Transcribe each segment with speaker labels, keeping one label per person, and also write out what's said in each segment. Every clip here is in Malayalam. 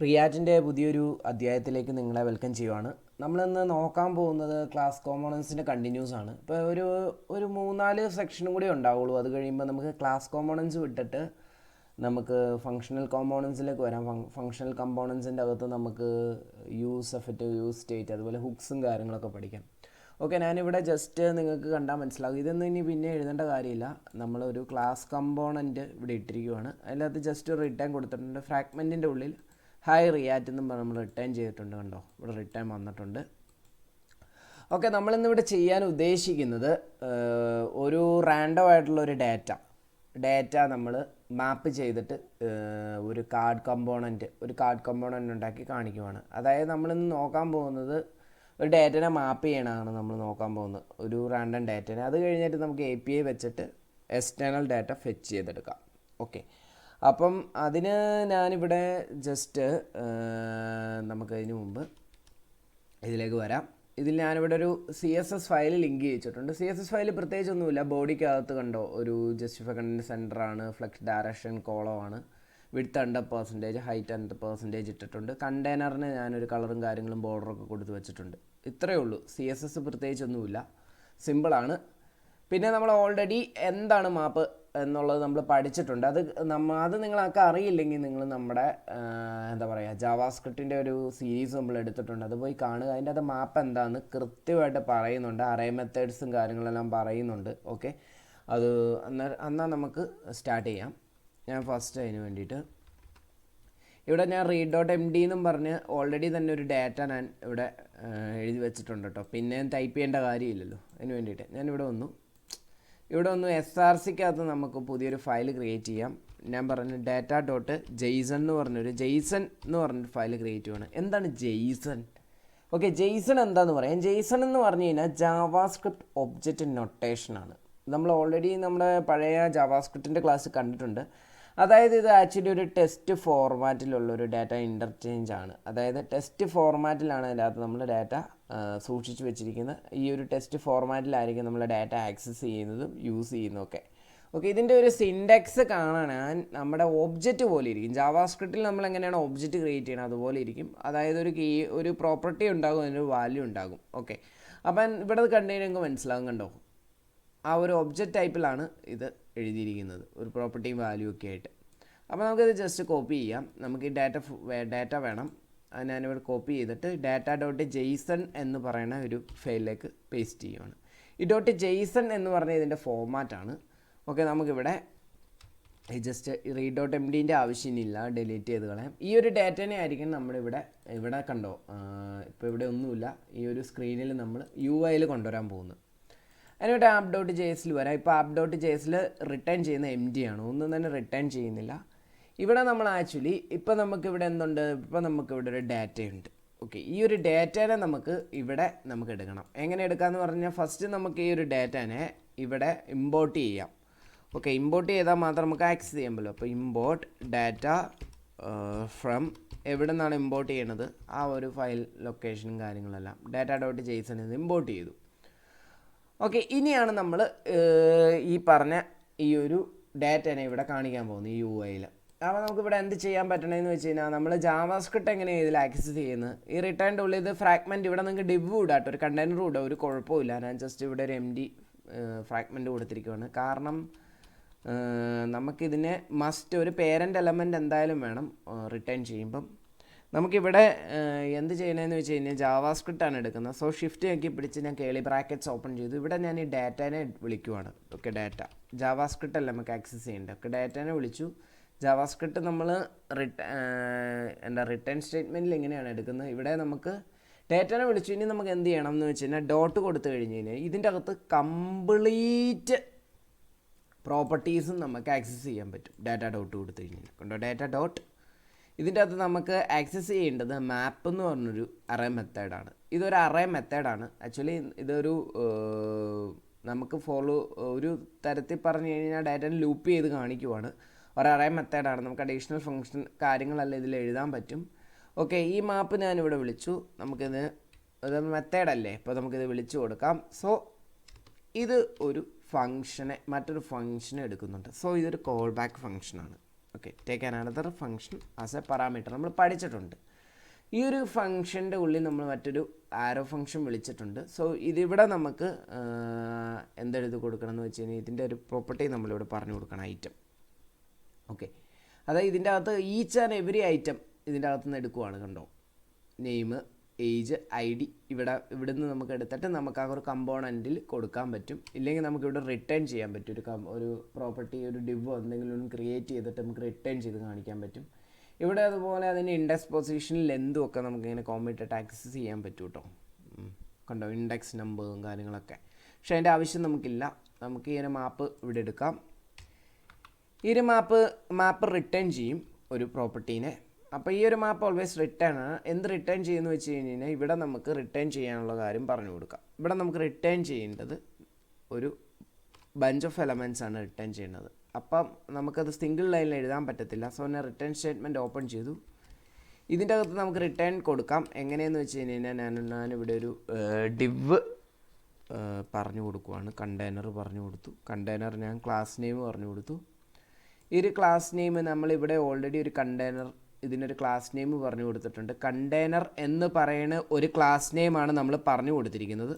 Speaker 1: റിയാക്റ്റിൻ്റെ പുതിയൊരു അധ്യായത്തിലേക്ക് നിങ്ങളെ വെൽക്കം ചെയ്യുവാണ്. നമ്മളിന്ന് നോക്കാൻ പോകുന്നത് ക്ലാസ് കോമ്പോണൻസിൻ്റെ കണ്ടിന്യൂസ് ആണ്. ഇപ്പോൾ ഒരു 3-4 സെക്ഷനും കൂടി ഉണ്ടാവുള്ളൂ. അത് കഴിയുമ്പോൾ നമുക്ക് ക്ലാസ് കോമ്പോണൻസ് വിട്ടിട്ട് നമുക്ക് ഫങ്ഷണൽ കോമ്പോണൻസിലേക്ക് വരാം. ഫങ്ഷണൽ കമ്പോണൻസിൻ്റെ അകത്ത് നമുക്ക് യൂസ് എഫക്റ്റ്, യൂസ് സ്റ്റേറ്റ്, അതുപോലെ ഹുക്സും കാര്യങ്ങളൊക്കെ പഠിക്കാം. ഓക്കെ, ഞാനിവിടെ ജസ്റ്റ് നിങ്ങൾക്ക് കണ്ടാൽ മനസ്സിലാകും. ഇതൊന്നും ഇനി പിന്നെ എഴുതേണ്ട കാര്യമില്ല. നമ്മളൊരു ക്ലാസ് കമ്പോണൻറ്റ് ഇവിടെ ഇട്ടിരിക്കുവാണ്. അതിനകത്ത് ജസ്റ്റ് ഒരു റിട്ടേൺ കൊടുത്തിട്ടുണ്ട്. ഫ്രാഗ്മെൻറ്റിൻ്റെ ഉള്ളിൽ ഹായ് റിയാക്റ്റ് എന്നും നമ്മൾ റിട്ടേൺ ചെയ്തിട്ടുണ്ട്. കണ്ടോ, ഇവിടെ റിട്ടേൺ വന്നിട്ടുണ്ട്. ഓക്കെ, നമ്മളിന്നിവിടെ ചെയ്യാൻ ഉദ്ദേശിക്കുന്നത് ഒരു റാൻഡം ആയിട്ടുള്ളൊരു ഡാറ്റ നമ്മൾ മാപ്പ് ചെയ്തിട്ട് ഒരു കാർഡ് കമ്പോണൻറ്റ് ഉണ്ടാക്കി കാണിക്കുവാണ്. അതായത് നമ്മളിന്ന് നോക്കാൻ പോകുന്നത് ഒരു ഡാറ്റനെ മാപ്പ് ചെയ്യണമാണ് നമ്മൾ നോക്കാൻ പോകുന്നത്, ഒരു റാൻഡം ഡാറ്റനെ. അത് കഴിഞ്ഞിട്ട് നമുക്ക് API വെച്ചിട്ട് എക്സ്റ്റേണൽ ഡാറ്റ ഫെച്ച് ചെയ്തെടുക്കാം. ഓക്കെ, അപ്പം അതിന് ഞാനിവിടെ ജസ്റ്റ് നമുക്കതിന് മുമ്പ് ഇതിലേക്ക് വരാം. ഇതിൽ ഞാനിവിടെ ഒരു CSS ഫയൽ ലിങ്ക് ചെയ്തിട്ടുണ്ട്. CSS ഫയൽ പ്രത്യേകിച്ചൊന്നുമില്ല. ബോഡിക്കകത്ത് കണ്ടോ ഒരു ജസ്റ്റിഫൈ കണ്ടന്റ് സെൻറ്ററാണ്, ഫ്ലെക്സ് ഡയറക്ഷൻ കോളമാണ്, വിഡ്ത്ത് 100%, ഹൈറ്റ് 100% ഇട്ടിട്ടുണ്ട്. കണ്ടെയ്നറിന് ഞാനൊരു കളറും കാര്യങ്ങളും ബോർഡറൊക്കെ കൊടുത്ത് വെച്ചിട്ടുണ്ട്. ഇത്രയേ ഉള്ളൂ. CSS പ്രത്യേകിച്ചൊന്നുമില്ല, സിമ്പിളാണ്. പിന്നെ നമ്മൾ ഓൾറെഡി എന്താണ് മാപ്പ് എന്നുള്ളത് നമ്മൾ പഠിച്ചിട്ടുണ്ട്. അത് നിങ്ങളൊക്കെ അറിയില്ലെങ്കിൽ നിങ്ങൾ നമ്മുടെ എന്താ പറയുക ജാവാസ്ക്രിപ്റ്റിൻ്റെ ഒരു സീരീസ് നമ്മൾ എടുത്തിട്ടുണ്ട്. അത് പോയി കാണുക. അതിൻ്റെ അത് മാപ്പ് എന്താണെന്ന് കൃത്യമായിട്ട് പറയുന്നുണ്ട്. അറേ മെത്തേഡ്സും കാര്യങ്ങളെല്ലാം പറയുന്നുണ്ട്. ഓക്കെ, അത് എന്നാൽ നമുക്ക് സ്റ്റാർട്ട് ചെയ്യാം. ഞാൻ ഫസ്റ്റ് അതിന് വേണ്ടിയിട്ട് ഇവിടെ ഞാൻ read.md എന്നും പറഞ്ഞ് ഓൾറെഡി തന്നെ ഒരു ഡാറ്റ ഞാൻ ഇവിടെ എഴുതി വെച്ചിട്ടുണ്ട് കേട്ടോ. പിന്നെ ടൈപ്പ് ചെയ്യേണ്ട കാര്യമില്ലല്ലോ. അതിന് വേണ്ടിയിട്ട് ഞാനിവിടെ വന്നു. SRCക്കകത്ത് നമുക്ക് പുതിയൊരു ഫയൽ ക്രിയേറ്റ് ചെയ്യാം. ഞാൻ പറഞ്ഞു data.json എന്ന് പറഞ്ഞൊരു ഫയൽ ക്രിയേറ്റ് ചെയ്യണം. എന്താണ് ജെയ്സൺ? ഓക്കെ, ജെയ്സൺ എന്താണെന്ന് പറയാം. ജെയ്സൺ എന്ന് പറഞ്ഞു കഴിഞ്ഞാൽ ജാവാസ്ക്രിപ്റ്റ് ഒബ്ജക്റ്റ് നൊട്ടേഷനാണ്. നമ്മൾ ഓൾറെഡി നമ്മുടെ പഴയ ജാവാസ്ക്രിപ്റ്റിൻ്റെ ക്ലാസ് കണ്ടിട്ടുണ്ട്. അതായത് ഇത് ആക്ച്വലി ഒരു ടെസ്റ്റ് ഫോർമാറ്റിലുള്ളൊരു ഡാറ്റ ഇൻ്റർചേഞ്ച് ആണ്. അതായത് ടെസ്റ്റ് ഫോർമാറ്റിലാണ് അതിനകത്ത് നമ്മൾ ഡാറ്റ സൂക്ഷിച്ച് വെച്ചിരിക്കുന്നത്. ഈ ഒരു ടെസ്റ്റ് ഫോർമാറ്റിലായിരിക്കും നമ്മൾ ഡാറ്റ ആക്സസ് ചെയ്യുന്നതും യൂസ് ചെയ്യുന്നതൊക്കെ. ഓക്കെ, ഇതിൻ്റെ ഒരു സിൻഡെക്സ് കാണാൻ നമ്മുടെ ഒബ്ജക്റ്റ് പോലെ ഇരിക്കും. ജാവാസ്ക്രിപ്റ്റിൽ നമ്മൾ എങ്ങനെയാണ് ഒബ്ജക്റ്റ് ക്രിയേറ്റ് ചെയ്യണം അതുപോലെ ഇരിക്കും. അതായത് ഒരു പ്രോപ്പർട്ടി ഉണ്ടാകും, അതിനൊരു വാല്യൂ ഉണ്ടാകും. ഓക്കെ, അപ്പം ഇവിടെ കണ്ടു കഴിഞ്ഞാൽ മനസ്സിലാകും. കണ്ടോ, ആ ഒരു ഒബ്ജക്റ്റ് ടൈപ്പിലാണ് ഇത് എഴുതിയിരിക്കുന്നത്, ഒരു പ്രോപ്പർട്ടിയും വാല്യൂ ഒക്കെ ആയിട്ട്. അപ്പോൾ നമുക്കിത് ജസ്റ്റ് കോപ്പി ചെയ്യാം. നമുക്ക് ഈ ഡാറ്റ വേണം. അത് ഞാനിവിടെ കോപ്പി ചെയ്തിട്ട് data.json എന്ന് പറയുന്ന ഒരു ഫയലിലേക്ക് പേസ്റ്റ് ചെയ്യുകയാണ്. ഈ .json എന്ന് പറഞ്ഞ ഇതിൻ്റെ ഫോർമാറ്റാണ്. ഓക്കെ, നമുക്കിവിടെ ജസ്റ്റ് read.mdൻ്റെ ആവശ്യമില്ല, ഡിലീറ്റ് ചെയ്ത് കളയാം. ഈ ഒരു ഡാറ്റനെ ആയിരിക്കും നമ്മളിവിടെ കണ്ടോ, ഇപ്പോൾ ഇവിടെ ഒന്നുമില്ല. ഈ ഒരു സ്ക്രീനിൽ നമ്മൾ UIയിൽ കൊണ്ടുവരാൻ പോകുന്നത്. അതിനുവേണ്ടി app.jsൽ വരാം. ഇപ്പോൾ app.jsൽ റിട്ടേൺ ചെയ്യുന്ന empty ആണ്, ഒന്നും തന്നെ റിട്ടേൺ ചെയ്യുന്നില്ല. ഇവിടെ നമ്മൾ ആക്ച്വലി ഇപ്പോൾ നമുക്കിവിടെ എന്തുണ്ട്, ഇപ്പോൾ നമുക്കിവിടെ ഒരു ഡാറ്റയുണ്ട്. ഓക്കെ, ഈ ഒരു ഡാറ്റേനെ നമുക്ക് എടുക്കണം. എങ്ങനെ എടുക്കാമെന്ന് പറഞ്ഞാൽ ഫസ്റ്റ് നമുക്ക് ഈ ഒരു ഡാറ്റേനെ ഇവിടെ ഇമ്പോർട്ട് ചെയ്യാം. ഓക്കെ, ഇമ്പോർട്ട് ചെയ്താൽ മാത്രം നമുക്ക് ആക്സസ് ചെയ്യാൻ പറ്റും. അപ്പോൾ ഇമ്പോർട്ട് ഡാറ്റ ഫ്രം എവിടെ നിന്നാണ് ഇമ്പോർട്ട് ചെയ്യണത് ആ ഒരു ഫയൽ ലൊക്കേഷനും കാര്യങ്ങളെല്ലാം data.json എന്ന് ഇമ്പോർട്ട് ചെയ്തു. ഓക്കെ, ഇനിയാണ് നമ്മൾ ഈ പറഞ്ഞ ഈ ഒരു ഡാറ്റനെ ഇവിടെ കാണിക്കാൻ പോകുന്നത് ഈ UIയിൽ. അപ്പോൾ നമുക്കിവിടെ എന്ത് ചെയ്യാൻ പറ്റണമെന്ന് വെച്ച് കഴിഞ്ഞാൽ നമ്മൾ ജാവാസ്ക്രിപ്റ്റ് എങ്ങനെയാണ് ഇതിൽ ആക്സസ് ചെയ്യുന്നത്. ഈ റിട്ടേണിൻ്റെ ഉള്ളിൽ ഇത് ഫ്രാഗ്മെൻറ്റ് ഇവിടെ നിങ്ങൾക്ക് ഡിവ് ഇടാട്ടോ, ഒരു കണ്ടെയ്നർ ഇടാം, ഒരു കുഴപ്പമില്ല. ഞാൻ ജസ്റ്റ് ഇവിടെ ഒരു empty ഫ്രാഗ്മെൻറ്റ് കൊടുത്തിരിക്കുകയാണ്. കാരണം നമുക്കിതിനെ ഒരു പേരൻ്റ് എലമെൻറ്റ് എന്തായാലും വേണം റിട്ടേൺ ചെയ്യുമ്പം. നമുക്കിവിടെ എന്ത് ചെയ്യണമെന്ന് വെച്ച് കഴിഞ്ഞാൽ ജാവാസ്ക്രിപ്റ്റാണ് എടുക്കുന്നത്. സോ ഷിഫ്റ്റ് ആക്കി പിടിച്ച് ഞാൻ കേളി ബ്രാക്കറ്റ്സ് ഓപ്പൺ ചെയ്തു. ഇവിടെ ഞാൻ ഈ ഡാറ്റേനെ വിളിക്കുവാണ്. ഓക്കെ, ജാവാസ്ക്രിപ്റ്റ് അല്ല നമുക്ക് ആക്സസ് ചെയ്യേണ്ടത്. ഓക്കെ, ഡാറ്റേനെ വിളിച്ചു. ജാവാസ്ക്രിപ്റ്റ് നമ്മൾ റിട്ടേൺ സ്റ്റേറ്റ്മെൻറ്റിൽ എങ്ങനെയാണ് എടുക്കുന്നത്. ഇവിടെ നമുക്ക് ഡാറ്റേനെ വിളിച്ചു. ഇനി നമുക്ക് എന്ത് ചെയ്യണം എന്ന് വെച്ച് കഴിഞ്ഞാൽ ഡോട്ട് കൊടുത്തു കഴിഞ്ഞ് കഴിഞ്ഞാൽ ഇതിൻ്റെ അകത്ത് കംപ്ലീറ്റ് പ്രോപ്പർട്ടീസും നമുക്ക് ആക്സസ് ചെയ്യാൻ പറ്റും. ഡാറ്റ.ഡോട്ട് കൊടുത്തു കഴിഞ്ഞാൽ കണ്ടോ, ഡാറ്റ.ഡോട്ട്. ഇതിൻ്റെ അകത്ത് നമുക്ക് ആക്സസ് ചെയ്യേണ്ടത് മാപ്പ് എന്ന് പറഞ്ഞൊരു അറേ മെത്തേഡാണ്. ഇതൊരു അറേ മെത്തേഡാണ്. ആക്ച്വലി ഇതൊരു നമുക്ക് ഒരു തരത്തിൽ പറഞ്ഞു കഴിഞ്ഞാൽ ഡാറ്റനെ ലൂപ്പ് ചെയ്ത് കാണിക്കുവാണ്. ഒരു അറേ മെത്തേഡാണ്. നമുക്ക് അഡീഷണൽ ഫംഗ്ഷൻ കാര്യങ്ങളെല്ലാം ഇതിൽ എഴുതാൻ പറ്റും. ഓക്കെ, ഈ മാപ്പ് ഞാനിവിടെ വിളിച്ചു. നമുക്കിത് മെത്തേഡല്ലേ, ഇപ്പോൾ നമുക്കിത് വിളിച്ചു കൊടുക്കാം. സോ ഇത് ഒരു ഫങ്ഷനെ മറ്റൊരു ഫങ്ഷനെ എടുക്കുന്നുണ്ട്. സോ ഇതൊരു കോൾ ബാക്ക് ഫങ്ഷനാണ്. Okay, take an another function as a parameter നമ്മൾ പഠിച്ചിട്ടുണ്ട്. ഈ ഒരു ഫങ്ഷൻ്റെ ഉള്ളിൽ നമ്മൾ മറ്റൊരു ആരോ ഫങ്ഷൻ വിളിച്ചിട്ടുണ്ട്. സോ ഇതിവിടെ നമുക്ക് എന്തെഴുതി കൊടുക്കണം എന്ന് വെച്ച് കഴിഞ്ഞാൽ ഇതിൻ്റെ ഒരു പ്രോപ്പർട്ടി നമ്മളിവിടെ പറഞ്ഞു കൊടുക്കണം, ഐറ്റം. ഓക്കെ, അതായത് ഇതിൻ്റെ അകത്ത് ഈച്ച് ആൻഡ് എവറി ഐറ്റം ഇതിൻ്റെ അകത്ത് നിന്ന് എടുക്കുവാണ്. കണ്ടോ, നെയിം, ഏജ്, ഐ ഡി ഇവിടുന്ന് നമുക്ക് എടുത്തിട്ട് നമുക്ക് ആ ഒരു കമ്പോണൻറ്റിൽ കൊടുക്കാൻ പറ്റും. ഇല്ലെങ്കിൽ നമുക്കിവിടെ റിട്ടേൺ ചെയ്യാൻ പറ്റും. ഒരു പ്രോപ്പർട്ടി, ഒരു ഡിവോ എന്തെങ്കിലും ക്രിയേറ്റ് ചെയ്തിട്ട് നമുക്ക് റിട്ടേൺ ചെയ്ത് കാണിക്കാൻ പറ്റും. ഇവിടെ അതുപോലെ അതിന് ഇൻഡെക്സ് പൊസിഷനിൽ ലെന്തും ഒക്കെ നമുക്കിങ്ങനെ കോമ്പിറ്റഡ് ആക്സസ് ചെയ്യാൻ പറ്റും കേട്ടോ. കണ്ടോ, ഇൻഡെക്സ് നമ്പറും കാര്യങ്ങളൊക്കെ. പക്ഷേ അതിൻ്റെ ആവശ്യം നമുക്കില്ല. നമുക്ക് ഈ ഒരു മാപ്പ് ഇവിടെ എടുക്കാം. ഈ ഒരു മാപ്പ് റിട്ടേൺ ചെയ്യും ഒരു പ്രോപ്പർട്ടീനെ. അപ്പോൾ ഈ ഒരു മാപ്പ് ഓൾവേസ് റിട്ടേൺ ആണ്. എന്ത് റിട്ടേൺ ചെയ്യുമെന്ന് വെച്ച് കഴിഞ്ഞാൽ ഇവിടെ നമുക്ക് റിട്ടേൺ ചെയ്യാനുള്ള കാര്യം പറഞ്ഞു കൊടുക്കാം. ഇവിടെ നമുക്ക് റിട്ടേൺ ചെയ്യേണ്ടത് ഒരു ബഞ്ച് ഓഫ് എലമെൻറ്റ്സ് ആണ് റിട്ടേൺ ചെയ്യുന്നത്. അപ്പം നമുക്കത് സിംഗിൾ ലൈനിൽ എഴുതാൻ പറ്റത്തില്ല. സോ ഞാൻ റിട്ടേൺ സ്റ്റേറ്റ്മെൻറ്റ് ഓപ്പൺ ചെയ്തു. ഇതിൻ്റെ അകത്ത് നമുക്ക് റിട്ടേൺ കൊടുക്കാം. എങ്ങനെയെന്ന് വെച്ച് കഴിഞ്ഞാൽ ഞാനിവിടെ ഒരു ഡിവ് പറഞ്ഞു കൊടുക്കുവാണ്. കണ്ടെയ്നർ പറഞ്ഞു കൊടുത്തു. കണ്ടെയ്നർ ഞാൻ ക്ലാസ് നെയിം പറഞ്ഞു കൊടുത്തു. ഈ ഒരു ക്ലാസ് നെയിം നമ്മളിവിടെ ഓൾറെഡി ഒരു കണ്ടെയ്നർ, ഇതിനൊരു ക്ലാസ് നെയിം പറഞ്ഞു കൊടുത്തിട്ടുണ്ട്. കണ്ടെയ്നർ എന്ന് പറയുന്ന ഒരു ക്ലാസ് നെയിമാണ് നമ്മൾ പറഞ്ഞു കൊടുത്തിരിക്കുന്നത്.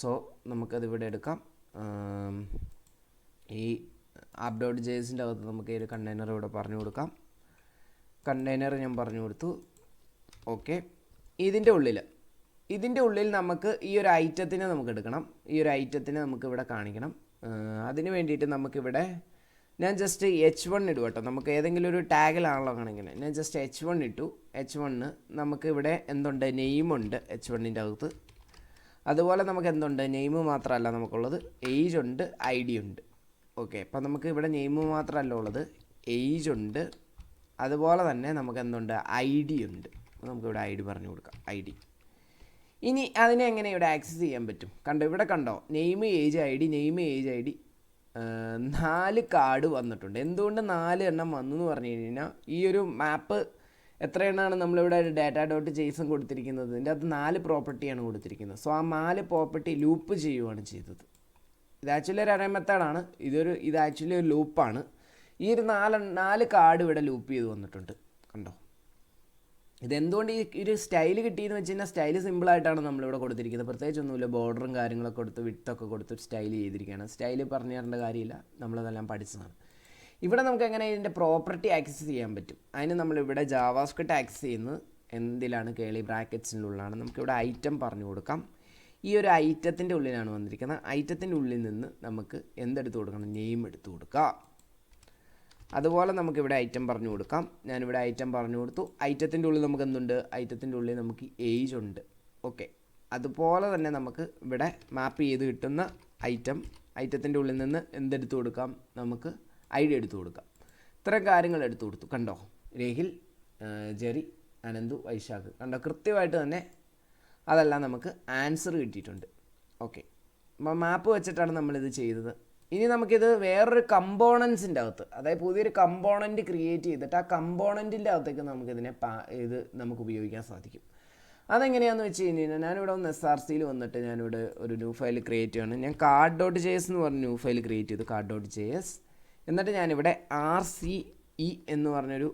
Speaker 1: സോ നമുക്കതിവിടെ എടുക്കാം. ഈ app.jsൻ്റെ അകത്ത് നമുക്ക് ഈ ഒരു കണ്ടെയ്നർ ഇവിടെ പറഞ്ഞു കൊടുക്കാം. കണ്ടെയ്നർ ഞാൻ പറഞ്ഞു കൊടുത്തു. ഓക്കെ, ഇതിൻ്റെ ഉള്ളിൽ നമുക്ക് ഈ ഒരു ഐറ്റത്തിനെ നമുക്ക് എടുക്കണം. ഈ ഒരു ഐറ്റത്തിനെ നമുക്കിവിടെ കാണിക്കണം. അതിന് വേണ്ടിയിട്ട് നമുക്കിവിടെ ഞാൻ ജസ്റ്റ് H1 ഇടും കേട്ടോ. നമുക്ക് ഏതെങ്കിലും ഒരു ടാഗിലാണല്ലോ കാണിക്കുന്നത്. ഞാൻ ജസ്റ്റ് H1 ഇട്ടു. H1 നമുക്കിവിടെ എന്തുണ്ട്, നെയിമുണ്ട് H1ൻ്റെ അകത്ത്. അതുപോലെ നമുക്ക് എന്തുണ്ട്, നെയിം മാത്രമല്ല നമുക്കുള്ളത്, ഏജ് ഉണ്ട്, ഐ ഡി ഉണ്ട്. ഓക്കെ, അപ്പം നമുക്ക് ഇവിടെ നെയിം മാത്രമല്ല ഉള്ളത്, ഏജ് ഉണ്ട്, അതുപോലെ തന്നെ നമുക്ക് എന്തുണ്ട്, ഐ ഡി ഉണ്ട്. നമുക്കിവിടെ ഐ ഡി പറഞ്ഞു കൊടുക്കാം, ഐ ഡി. ഇനി അതിനെ എങ്ങനെ ഇവിടെ ആക്സസ് ചെയ്യാൻ പറ്റും? കണ്ടോ, ഇവിടെ കണ്ടോ, name, age, I D, name, age, I D, 4 card വന്നിട്ടുണ്ട്. എന്തുകൊണ്ട് 4 എണ്ണം വന്നു എന്ന് പറഞ്ഞു കഴിഞ്ഞാൽ ഈ ഒരു മാപ്പ് എത്ര എണ്ണമാണ് നമ്മളിവിടെ data.json കൊടുത്തിരിക്കുന്നത്? ഇതിൻ്റെ അകത്ത് 4 പ്രോപ്പർട്ടിയാണ് കൊടുത്തിരിക്കുന്നത്. സോ ആ 4 പ്രോപ്പർട്ടി ലൂപ്പ് ചെയ്യുകയാണ് ചെയ്തത്. ഇത് ആക്ച്വലി ഒരു അറേ മെത്തേഡാണ്. ഇത് ആക്ച്വലി ഒരു ലൂപ്പാണ്. ഈ ഒരു 4 കാർഡ് ഇവിടെ ലൂപ്പ് ചെയ്ത് വന്നിട്ടുണ്ട്. കണ്ടോ, ഇതെന്തുകൊണ്ട് ഈ ഒരു സ്റ്റൈൽ കിട്ടിയെന്ന് വെച്ച് കഴിഞ്ഞാൽ സ്റ്റൈൽ സിമ്പിളായിട്ടാണ് നമ്മളിവിടെ കൊടുത്തിരിക്കുന്നത്. പ്രത്യേകിച്ചൊന്നുമില്ല, ബോർഡറും കാര്യങ്ങളൊക്കെ കൊടുത്ത് വിട്ടൊക്കെ കൊടുത്ത് സ്റ്റൈൽ ചെയ്തിരിക്കുകയാണ്. സ്റ്റൈൽ പറഞ്ഞു തരേണ്ട കാര്യമില്ല, നമ്മളതെല്ലാം പഠിച്ചതാണ്. ഇവിടെ നമുക്ക് എങ്ങനെ ഇതിൻ്റെ പ്രോപ്പർട്ടി ആക്സസ് ചെയ്യാൻ പറ്റും? അതിന് നമ്മളിവിടെ ജാവാസ്ക്രിപ്റ്റ് ആക്സസ് ചെയ്യുന്നത് എന്തിലാണ്? കേളി ബ്രാക്കറ്റ്സിനുള്ളിലാണ്. നമുക്കിവിടെ ഐറ്റം പറഞ്ഞു കൊടുക്കാം. ഈ ഒരു ഐറ്റത്തിൻ്റെ ഉള്ളിലാണ് വന്നിരിക്കുന്നത്. ഐറ്റത്തിൻ്റെ ഉള്ളിൽ നിന്ന് നമുക്ക് എന്തെടുത്ത് കൊടുക്കണം? നെയിം എടുത്ത് കൊടുക്കാം. അതുപോലെ നമുക്കിവിടെ ഐറ്റം പറഞ്ഞു കൊടുക്കാം. ഞാനിവിടെ ഐറ്റം പറഞ്ഞു കൊടുത്തു. ഐറ്റത്തിൻ്റെ ഉള്ളിൽ നമുക്ക് എന്തുണ്ട്? ഐറ്റത്തിൻ്റെ ഉള്ളിൽ നമുക്ക് ഏജ് ഉണ്ട്. ഓക്കെ, അതുപോലെ തന്നെ നമുക്ക് ഇവിടെ മാപ്പ് ചെയ്ത് കിട്ടുന്ന ഐറ്റത്തിൻ്റെ ഉള്ളിൽ നിന്ന് എന്തെടുത്ത് കൊടുക്കാം? നമുക്ക് ഐ ഡി എടുത്തു കൊടുക്കാം. ഇത്രയും കാര്യങ്ങൾ എടുത്തു കൊടുത്തു. കണ്ടോ, രഹിൽ, ജെറി, അനന്തു, വൈശാഖ്. കണ്ടോ, കൃത്യമായിട്ട് തന്നെ അതെല്ലാം നമുക്ക് ആൻസർ കിട്ടിയിട്ടുണ്ട്. ഓക്കെ, അപ്പോൾ മാപ്പ് വെച്ചിട്ടാണ് നമ്മളിത് ചെയ്തത്. ഇനി നമുക്കിത് വേറൊരു കമ്പോണൻസിൻ്റെ അകത്ത്, അതായത് പുതിയൊരു കമ്പോണൻറ്റ് ക്രിയേറ്റ് ചെയ്തിട്ട് ആ കമ്പോണൻറ്റിൻ്റെ അകത്തേക്ക് നമുക്കിതിനെ നമുക്ക് ഉപയോഗിക്കാൻ സാധിക്കും. അതെങ്ങനെയാണെന്ന് വെച്ച് കഴിഞ്ഞാൽ ഞാനിവിടെ ഒന്ന് SRCയിൽ വന്നിട്ട് ഞാനിവിടെ ഒരു ന്യൂ ഫയൽ ക്രിയേറ്റ് ചെയ്യണം. ഞാൻ card.js എന്ന് പറഞ്ഞ ന്യൂ ഫയൽ ക്രിയേറ്റ് ചെയ്തു, card.js. എന്നിട്ട് ഞാനിവിടെ RCE എന്ന് പറഞ്ഞൊരു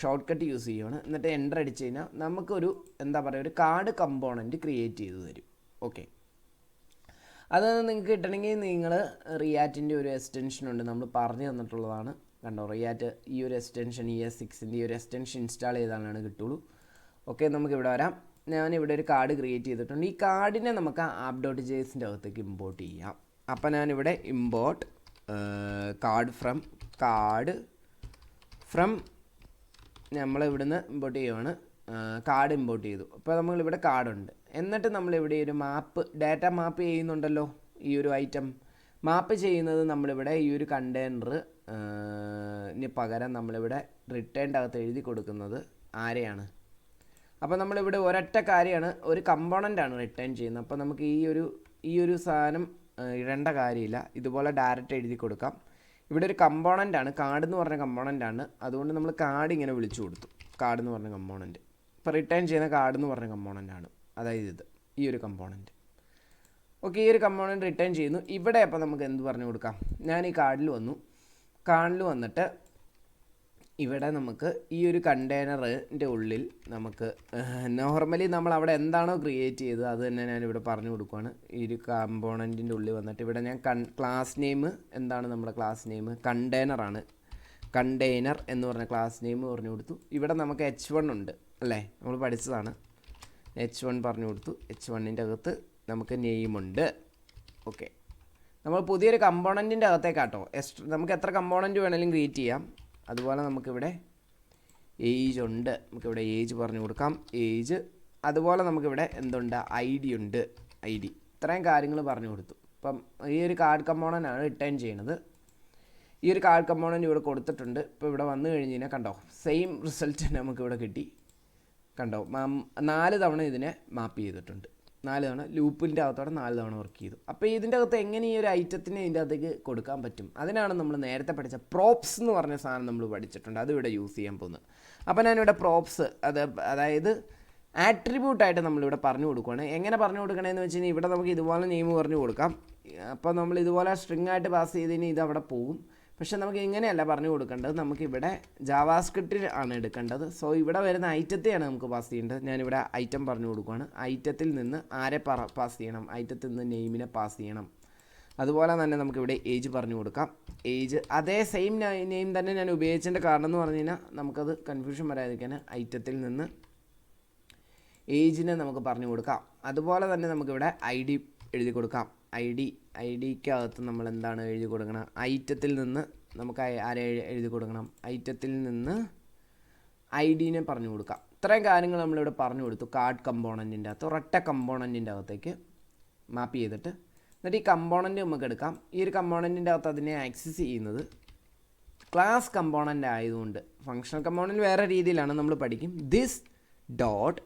Speaker 1: ഷോർട്ട് കട്ട് യൂസ് ചെയ്യുകയാണ്. എന്നിട്ട് എൻ്റർ അടിച്ച് കഴിഞ്ഞാൽ നമുക്കൊരു ഒരു കാർഡ് കമ്പോണൻറ്റ് ക്രിയേറ്റ് ചെയ്ത് തരും. ഓക്കെ, അത് നിങ്ങൾക്ക് കിട്ടണമെങ്കിൽ നിങ്ങൾ റിയാക്റ്റിൻ്റെ ഒരു എക്സ്റ്റൻഷൻ ഉണ്ട്, നമ്മൾ പറഞ്ഞു തന്നിട്ടുള്ളതാണ്. കണ്ടോ, റിയാക്റ്റ് ഈ ഒരു എക്സ്റ്റൻഷൻ ES6ൻ്റെ ഈ ഒരു എക്സ്റ്റൻഷൻ ഇൻസ്റ്റാൾ ചെയ്താലാണ് കിട്ടുള്ളൂ. ഓക്കെ, നമുക്കിവിടെ വരാം. ഞാനിവിടെ ഒരു കാർഡ് ക്രിയേറ്റ് ചെയ്തിട്ടുണ്ട്. ഈ കാർഡിനെ നമുക്ക് app.jsൻ്റെ അകത്തേക്ക് ഇമ്പോർട്ട് ചെയ്യാം. അപ്പോൾ ഞാനിവിടെ ഇമ്പോർട്ട് കാർഡ് ഫ്രം നമ്മളിവിടുന്ന് ഇമ്പോർട്ട് ചെയ്യുവാണ്. കാർഡ് ഇമ്പോർട്ട് ചെയ്തു. അപ്പോൾ നമ്മളിവിടെ കാർഡുണ്ട്. എന്നിട്ട് നമ്മളിവിടെ ഒരു ഡാറ്റ മാപ്പ് ചെയ്യുന്നുണ്ടല്ലോ. ഈ ഒരു ഐറ്റം മാപ്പ് ചെയ്യുന്നത് നമ്മളിവിടെ ഈ ഒരു കണ്ടെയ്നറിന് പകരം നമ്മളിവിടെ റിട്ടേണിൻ്റെ അകത്ത് എഴുതി കൊടുക്കുന്നത് ആരെയാണ്? അപ്പോൾ നമ്മളിവിടെ ഒരൊറ്റ കാര്യമാണ്, ഒരു കമ്പോണൻ്റാണ് റിട്ടേൺ ചെയ്യുന്നത്. അപ്പോൾ നമുക്ക് ഈ ഒരു സാധനം ഇടേണ്ട കാര്യമില്ല. ഇതുപോലെ ഡയറക്റ്റ് എഴുതി കൊടുക്കാം. ഇവിടെ ഒരു കമ്പോണൻ്റാണ്, കാർഡ് എന്ന് പറഞ്ഞ കമ്പോണൻ്റാണ്. അതുകൊണ്ട് നമ്മൾ കാർഡ് ഇങ്ങനെ വിളിച്ചു കൊടുത്തു, കാർഡ് എന്ന് പറഞ്ഞ കമ്പോണൻറ്റ്. ഇപ്പോൾ റിട്ടേൺ ചെയ്യുന്ന കാർഡ് എന്ന് പറഞ്ഞ കമ്പോണൻ്റാണ്, അതായത് ഈ ഒരു കമ്പോണൻറ്റ്. ഓക്കെ, ഈ ഒരു കമ്പോണൻറ്റ് റിട്ടേൺ ചെയ്യുന്നു. ഇവിടെ അപ്പോൾ നമുക്ക് എന്ത് പറഞ്ഞു കൊടുക്കാം? ഞാൻ ഈ കാർഡിൽ വന്നിട്ട് ഇവിടെ നമുക്ക് ഈ ഒരു കണ്ടെയ്നറിൻ്റെ ഉള്ളിൽ നമുക്ക് നോർമലി നമ്മൾ അവിടെ എന്താണോ ക്രിയേറ്റ് ചെയ്തത് അത് തന്നെ ഞാനിവിടെ പറഞ്ഞു കൊടുക്കുകയാണ്. ഈ ഒരു കമ്പോണൻറ്റിൻ്റെ ഉള്ളിൽ വന്നിട്ട് ഇവിടെ ഞാൻ ക്ലാസ് നെയിം എന്താണ് നമ്മുടെ ക്ലാസ് നെയിം? കണ്ടെയ്നറാണ്. കണ്ടെയ്നർ എന്ന് പറഞ്ഞ ക്ലാസ് നെയിം പറഞ്ഞു കൊടുത്തു. ഇവിടെ നമുക്ക് H1 ഉണ്ട് അല്ലേ, നമ്മൾ പഠിച്ചതാണ്. H1 പറഞ്ഞു കൊടുത്തു. H1ൻ്റെ അകത്ത് നമുക്ക് നെയിമുണ്ട്. ഓക്കെ, നമ്മൾ പുതിയൊരു കമ്പോണൻറ്റിൻ്റെ അകത്തേക്കാട്ടോ നമുക്ക് എത്ര കമ്പോണൻറ്റ് വേണമെങ്കിലും ക്രിയേറ്റ് ചെയ്യാം. അതുപോലെ നമുക്കിവിടെ ഏജ് ഉണ്ട്, നമുക്കിവിടെ ഏജ് പറഞ്ഞു കൊടുക്കാം. ഏജ് അതുപോലെ നമുക്കിവിടെ എന്തുണ്ട്? ID ഉണ്ട്. ID ഇത്രയും കാര്യങ്ങൾ പറഞ്ഞു കൊടുത്തു. ഇപ്പം ഈ ഒരു കാർഡ് കമ്പോണൻ്റാണ് റിട്ടേൺ ചെയ്യണത്. ഈ ഒരു കാർഡ് കമ്പോണൻ്റ് ഇവിടെ കൊടുത്തിട്ടുണ്ട്. ഇപ്പോൾ ഇവിടെ വന്നു കഴിഞ്ഞ് കഴിഞ്ഞാൽ കണ്ടോ, സെയിം റിസൾട്ട് നമുക്കിവിടെ കിട്ടി. കണ്ടോ, 4 തവണ ഇതിനെ മാപ്പ് ചെയ്തിട്ടുണ്ട്. 4 തവണ ലൂപ്പിൻ്റെ അകത്തോടെ 4 തവണ വർക്ക് ചെയ്തു. അപ്പോൾ ഇതിൻ്റെ അകത്ത് എങ്ങനെ ഈ ഒരു ഐറ്റത്തിനെ ഇതിൻ്റെ അകത്തേക്ക് കൊടുക്കാൻ പറ്റും? അതിനാണ് നമ്മൾ നേരത്തെ പഠിച്ച പ്രോപ്സ് എന്ന് പറഞ്ഞ സാധനം നമ്മൾ പഠിച്ചിട്ടുണ്ട്. അതിവിടെ യൂസ് ചെയ്യാൻ പോകുന്നത്. അപ്പോൾ ഞാനിവിടെ പ്രോപ്സ് അതായത് ആട്രിബ്യൂട്ടായിട്ട് നമ്മളിവിടെ പറഞ്ഞു കൊടുക്കുകയാണ്. എങ്ങനെ പറഞ്ഞു കൊടുക്കണമെന്ന് വെച്ച് കഴിഞ്ഞാൽ ഇവിടെ നമുക്ക് ഇതുപോലെ നെയിം പറഞ്ഞു കൊടുക്കാം. അപ്പോൾ നമ്മൾ ഇതുപോലെ സ്ട്രിങ് ആയിട്ട് പാസ് ചെയ്ത് കഴിഞ്ഞാൽ ഇത് അവിടെ പോകും. പക്ഷെ നമുക്ക് ഇങ്ങനെയല്ല പറഞ്ഞു കൊടുക്കേണ്ടത്, നമുക്കിവിടെ ജാവാസ്ക്രിപ്റ്റിൽ ആണ് എടുക്കേണ്ടത്. സോ ഇവിടെ വരുന്ന ഐറ്റത്തെയാണ് നമുക്ക് പാസ് ചെയ്യേണ്ടത്. ഞാനിവിടെ ഐറ്റം പറഞ്ഞു കൊടുക്കുകയാണ്. ഐറ്റത്തിൽ നിന്ന് ആരെ പാസ് ചെയ്യണം? ഐറ്റത്തിൽ നിന്ന് നെയിമിനെ പാസ് ചെയ്യണം. അതുപോലെ തന്നെ നമുക്കിവിടെ ഏജ് പറഞ്ഞു കൊടുക്കാം. ഏജ് അതേ സെയിം നെയിം തന്നെ ഞാൻ ഉപയോഗിച്ചതിൻ്റെ കാരണം എന്ന് പറഞ്ഞു കഴിഞ്ഞാൽ നമുക്കത് കൺഫ്യൂഷൻ വരാതിരിക്കാൻ ഐറ്റത്തിൽ നിന്ന് ഏജിനെ നമുക്ക് പറഞ്ഞു കൊടുക്കാം. അതുപോലെ തന്നെ നമുക്കിവിടെ ID എഴുതി കൊടുക്കാം. ഐഡിക്കകത്ത് നമ്മൾ എന്താണ് എഴുതി കൊടുക്കണം? ഐറ്റത്തിൽ നിന്ന് നമുക്ക് ആരെ എഴുതി കൊടുക്കണം? ഐറ്റത്തിൽ നിന്ന് IDനെ പറഞ്ഞു കൊടുക്കാം. ഇത്രയും കാര്യങ്ങൾ നമ്മളിവിടെ പറഞ്ഞു കൊടുത്തു. കാർഡ് കമ്പോണൻറ്റിൻ്റെ അകത്ത് ഒരൊറ്റ കമ്പോണൻറ്റിൻ്റെ അകത്തേക്ക് മാപ്പ് ചെയ്തിട്ട് എന്നിട്ട് ഈ കമ്പോണൻറ്റ് നമുക്ക് എടുക്കാം. ഈ ഒരു കമ്പോണൻറ്റിൻ്റെ അകത്ത് അതിനെ ആക്സസ് ചെയ്യുന്നത് ക്ലാസ് കമ്പോണൻ്റ് ആയതുകൊണ്ട് ഫങ്ഷണൽ കമ്പോണൻറ്റ് വേറെ രീതിയിലാണ് നമ്മൾ പഠിക്കും. ദിസ് ഡോട്ട്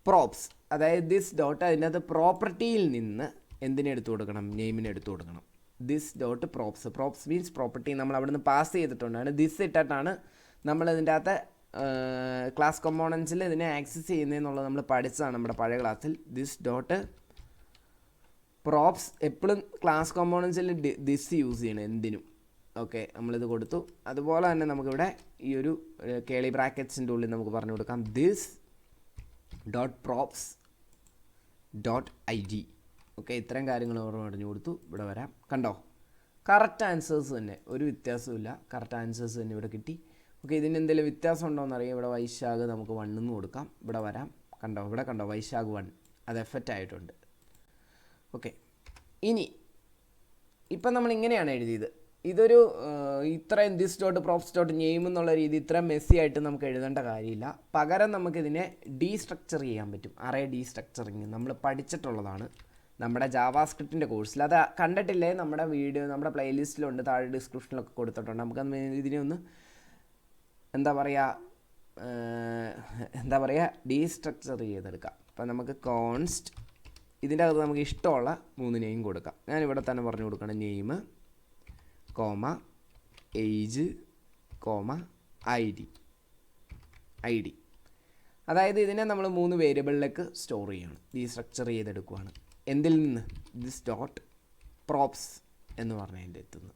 Speaker 1: പ്രോപ്സ്, അതായത് ദിസ് ഡോട്ട് അതിൻ്റെ അകത്ത് പ്രോപ്പർട്ടിയിൽ നിന്ന് എന്തിനെ എടുത്തു കൊടുക്കണം? നെയിമിനെ എടുത്തു കൊടുക്കണം. This dot props means property നമ്മൾ അവിടെ നിന്ന് പാസ് ചെയ്തിട്ടുണ്ടാണ്. ദിസ് ഇട്ടിട്ടാണ് നമ്മൾ ഇതിൻ്റെ അകത്ത് ക്ലാസ് കമ്പോണൻസിൽ ഇതിനെ ആക്സസ് ചെയ്യുന്നതെന്നുള്ളത് നമ്മൾ പഠിച്ചതാണ് നമ്മുടെ പഴയ ക്ലാസ്സിൽ. ദിസ് ഡോട്ട് പ്രോപ്സ് എപ്പോഴും ക്ലാസ് കമ്പോണൻസിൽ ദിസ് യൂസ് ചെയ്യണം എന്തിനും. ഓക്കെ, നമ്മളിത് കൊടുത്തു. അതുപോലെ തന്നെ നമുക്കിവിടെ ഈ ഒരു കേളി ബ്രാക്കറ്റ്സിൻ്റെ ഉള്ളിൽ നമുക്ക് പറഞ്ഞു കൊടുക്കാം this dot props dot ID. Okay, ഇത്രയും കാര്യങ്ങൾ പറഞ്ഞു കൊടുത്തു. ഇവിടെ വരാം. കണ്ടോ, കറക്റ്റ് ആൻസേഴ്സ് തന്നെ, ഒരു വ്യത്യാസമില്ല. കറക്റ്റ് ആൻസേഴ്സ് തന്നെ ഇവിടെ കിട്ടി. ഓക്കെ, ഇതിന് എന്തെങ്കിലും വ്യത്യാസം ഉണ്ടോ എന്നറിയാം. ഇവിടെ വൈശാഖ് നമുക്ക് 1 എന്ന് കൊടുക്കാം. ഇവിടെ വരാം. കണ്ടോ, ഇവിടെ കണ്ടോ വൈശാഖ് 1 അത് എഫക്റ്റ് ആയിട്ടുണ്ട്. ഓക്കെ, ഇനി ഇപ്പം നമ്മൾ ഇങ്ങനെയാണ് എഴുതിയത്. ഇതൊരു ഇത്രയും this dot props dot name എന്നുള്ള രീതി ഇത്രയും മെസ്സി ആയിട്ട് നമുക്ക് എഴുതേണ്ട കാര്യമില്ല. പകരം നമുക്കിതിനെ ഡീസ്ട്രക്ചർ ചെയ്യാൻ പറ്റും. അറേ ഡീസ്ട്രക്ചറിങ് നമ്മൾ പഠിച്ചിട്ടുള്ളതാണ് നമ്മുടെ ജാവാസ്ക്രിപ്റ്റിൻ്റെ കോഴ്സിൽ. അത് കണ്ടിട്ടില്ലേ? നമ്മുടെ വീഡിയോ നമ്മുടെ പ്ലേലിസ്റ്റിലുണ്ട്, താഴെ ഡിസ്ക്രിപ്ഷനിലൊക്കെ കൊടുത്തിട്ടുണ്ട്. നമുക്ക് ഇതിനെ ഒന്ന് എന്താ പറയുക ഡീസ്ട്രക്ചർ ചെയ്തെടുക്കാം. അപ്പം നമുക്ക് കോൺസ്റ്റ് ഇതിൻ്റെ അകത്ത് നമുക്ക് ഇഷ്ടമുള്ള 3 നെയിം കൊടുക്കാം. ഞാനിവിടെ തന്നെ പറഞ്ഞു കൊടുക്കണം. Name comma age comma ID. അതായത് ഇതിനെ നമ്മൾ 3 വേരിയബിളിലേക്ക് സ്റ്റോർ ചെയ്യണം. ഡീസ്ട്രക്ചർ ചെയ്തെടുക്കുകയാണ്. എന്തിൽ നിന്ന്? ദിസ് ഡോട്ട് പ്രോപ്സ് എന്ന് പറഞ്ഞതിൻ്റെ എത്തുന്നു.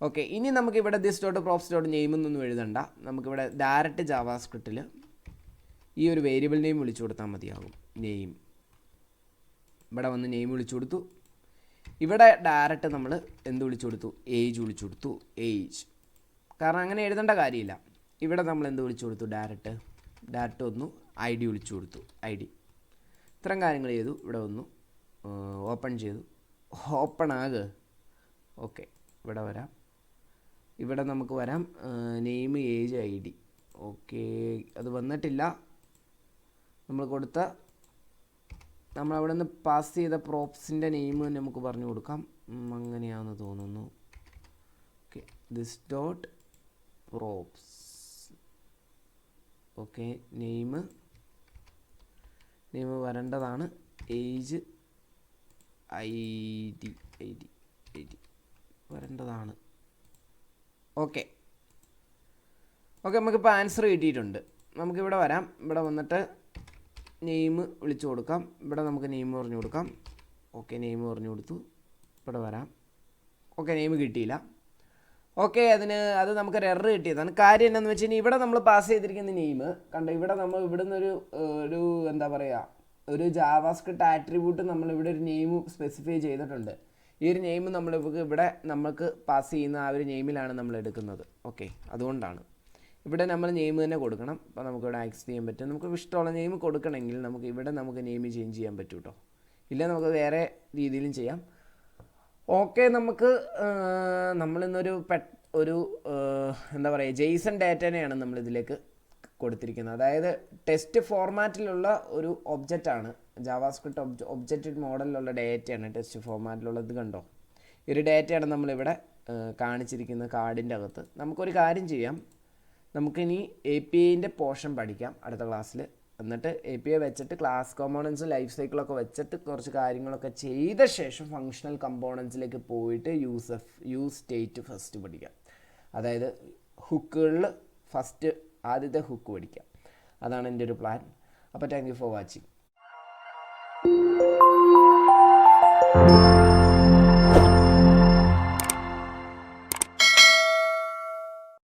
Speaker 1: ഓക്കെ, ഇനി നമുക്കിവിടെ this dot props dot name എന്നൊന്നും എഴുതണ്ട. നമുക്കിവിടെ ഡയറക്റ്റ് ജാവാസ്ക്രിപ്റ്റിൽ ഈ ഒരു വേരിയബിൾ നെയിം വിളിച്ചു കൊടുത്താൽ മതിയാകും. നെയിം ഇവിടെ വന്ന് നെയിം വിളിച്ചു കൊടുത്തു. ഇവിടെ ഡയറക്റ്റ് നമ്മൾ എന്ത് വിളിച്ചു കൊടുത്തു? ഏജ് വിളിച്ചു കൊടുത്തു. ഏജ് കാരണം അങ്ങനെ എഴുതേണ്ട കാര്യമില്ല. ഇവിടെ നമ്മൾ എന്ത് വിളിച്ചു കൊടുത്തു? ഡയറക്റ്റ് വന്നു ID വിളിച്ചു കൊടുത്തു. ID ഇത്രയും കാര്യങ്ങൾ ചെയ്തു. ഇവിടെ വന്നു ഓപ്പൺ ചെയ്തു. ഓപ്പൺ ആകെ. ഓക്കെ, ഇവിടെ വരാം. ഇവിടെ നമുക്ക് വരാം നെയിം ഏജ് ID. ഓക്കെ, അത് വന്നിട്ടില്ല. നമ്മളവിടെ നിന്ന് പാസ് ചെയ്ത പ്രോപ്സിൻ്റെ നെയിം നമുക്ക് പറഞ്ഞു കൊടുക്കാം. അങ്ങനെയാണെന്ന് തോന്നുന്നു. Okay, this dot props. Okay, name വരേണ്ടതാണ്. ഏജ് ID വരേണ്ടതാണ്. ഓക്കെ, നമുക്കിപ്പോൾ ആൻസർ കിട്ടിയിട്ടുണ്ട്. നമുക്കിവിടെ വരാം. ഇവിടെ വന്നിട്ട് നെയിം വിളിച്ചു കൊടുക്കാം. ഇവിടെ നമുക്ക് നെയിം പറഞ്ഞു കൊടുക്കാം. ഓക്കെ നെയിം പറഞ്ഞു കൊടുത്തു. ഇവിടെ വരാം. ഓക്കെ നെയിം കിട്ടിയില്ല. ഓക്കെ അത് നമുക്കൊരു എറർ കിട്ടിയതാണ്. കാര്യം എന്താണെന്ന് വെച്ച് കഴിഞ്ഞാൽ ഇവിടെ നമ്മൾ പാസ് ചെയ്തിരിക്കുന്ന നെയിം കണ്ടോ, ഇവിടെ നമ്മൾ ഇവിടുന്ന് ഒരു എന്താ പറയുക, ഒരു ജാവാസ്ക്രിപ്റ്റ് ആട്രിബ്യൂട്ട് നമ്മളിവിടെ ഒരു നെയിം സ്പെസിഫൈ ചെയ്തിട്ടുണ്ട്. ഈ ഒരു നെയിം ഇവിടെ നമുക്ക് പാസ് ചെയ്യുന്ന ആ ഒരു നെയിമിലാണ് നമ്മൾ എടുക്കുന്നത്. ഓക്കെ, അതുകൊണ്ടാണ് ഇവിടെ നമ്മൾ നെയിം തന്നെ കൊടുക്കണം. അപ്പോൾ നമുക്കിവിടെ ആക്സസ് ചെയ്യാൻ പറ്റും. നമുക്ക് ഇഷ്ടമുള്ള നെയിം കൊടുക്കണമെങ്കിൽ നമുക്ക് നെയിം ചേഞ്ച് ചെയ്യാൻ പറ്റും കേട്ടോ. ഇല്ല നമുക്ക് വേറെ രീതിയിലും ചെയ്യാം. ഓക്കെ, നമ്മളിന്നൊരു എന്താ പറയുക, ജെയ്സൺ ഡാറ്റേനെയാണ് നമ്മളിതിലേക്ക് കൊടുത്തിരിക്കുന്നത്. അതായത് ടെസ്റ്റ് ഫോർമാറ്റിലുള്ള ഒരു ഒബ്ജക്റ്റാണ്, ജാവാസ്ക്രിപ്റ്റ് ഒബ്ജക്റ്റ് മോഡലിലുള്ള ഡേറ്റയാണ് ടെസ്റ്റ് ഫോർമാറ്റിലുള്ളത്. കണ്ടോ, ഈ ഒരു ഡേറ്റയാണ് നമ്മളിവിടെ കാണിച്ചിരിക്കുന്ന കാർഡിൻ്റെ അകത്ത്. നമുക്കൊരു കാര്യം ചെയ്യാം, നമുക്കിനി APIൻ്റെ പോർഷൻ പഠിക്കാം അടുത്ത ക്ലാസ്സിൽ. എന്നിട്ട് API വെച്ചിട്ട് ക്ലാസ് കോമ്പോണൻസും ലൈഫ് സൈക്കിളൊക്കെ വെച്ചിട്ട് കുറച്ച് കാര്യങ്ങളൊക്കെ ചെയ്ത ശേഷം ഫങ്ഷണൽ കമ്പോണൻസിലേക്ക് പോയിട്ട് യൂസ് സ്റ്റേറ്റ് ഫസ്റ്റ് പഠിക്കാം. അതായത് ഹുക്കുകളിൽ ആദ്യത്തെ ഹുക്ക് പഠിക്കാം. അതാണ് എൻ്റെ ഒരു പ്ലാൻ. അപ്പോൾ താങ്ക് യു ഫോർ വാച്ചിങ്.